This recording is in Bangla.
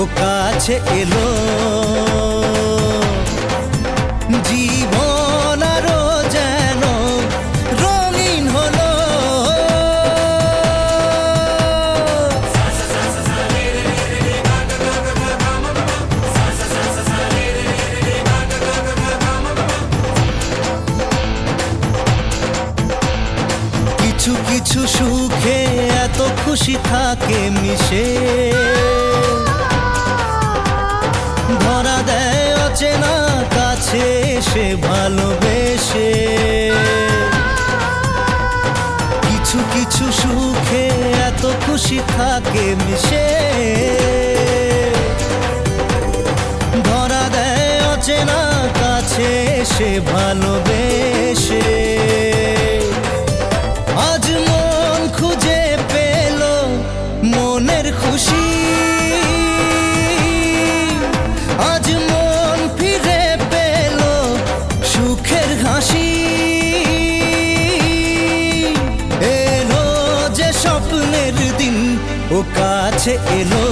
ও কাছে এলো, জীবন আরো যেন রঙিন হলো। কিছু কিছু সুখে এত খুশি থাকে মিশে, ধরা দেয় অচেনা কাছে সে ভালোবেসে। কিছু কিছু সুখে এত খুশি থাকে মিশে, ধরা দেয় অচেনা কাছে সে ভালোবেসে। আজ মন খুঁজে পেল মনের খুশি, আজ মন ফিরে পেল সুখের হাসি। এলো যে স্বপ্নের দিন, ও কাছে এলো।